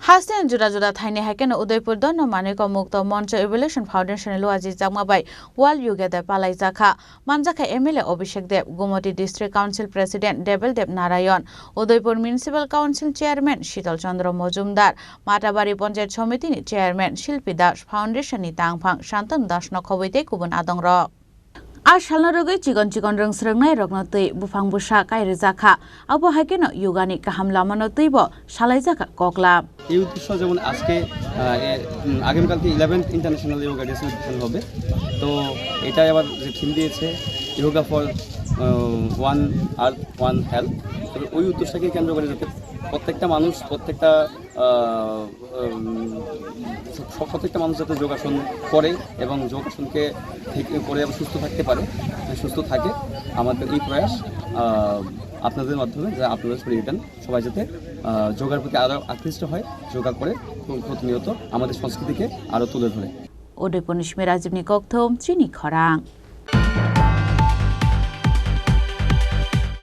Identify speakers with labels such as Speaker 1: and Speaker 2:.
Speaker 1: Hasten juda juda thaine haken Udaipur don mane ko mukto moncho evolution foundation luaji jangmabai wal yugeda palai jakha manjakha MLA Abhishek Deb Gumoti district council president Debel Deb Narayan Udaipur municipal council chairman Shital Chandra Mojumdar Matabari Panchayat Samiti ni chairman Shilpi Das foundation ni tangphang Shantan Das no khoboite kubun adongra আর সালনারগৈ চিকন চিকন রং স্রংনাই রগনতৈ বুফাং বুসা কাইরে জাখা আবো হাকেন ইউগানি কাহাম লামানতৈব সালাই জাখা ককলা
Speaker 2: এই উদ্দেশ্য যেমন আজকে আগামীকালকে 11th international yoga day celebration হবে তো এটা আবার যে থিম দিয়েছে yoga for one earth one health তবে ওই উদ্দেশ্যকে কেন্দ্র করে যাতে প্রত্যেকটা মানুষ যাতে যোগাসন করে এবং যোগাসনকে ঠিক করে সুস্থ থাকতে পারে সুস্থ থাকে আমাদের এই প্রয়াস আপনাদের মাধ্যমে যা আপনারা ছড়িয়ে দেন সবাই যাতে যোগার প্রতি আরও আকৃষ্ট হয় যোগা করে প্রতিনিয়ত আমাদের সংস্কৃতিকে আরও তুলে ধরে
Speaker 1: ওডেপনিশ মেরাজিবনি কক্থম চিনি খরাং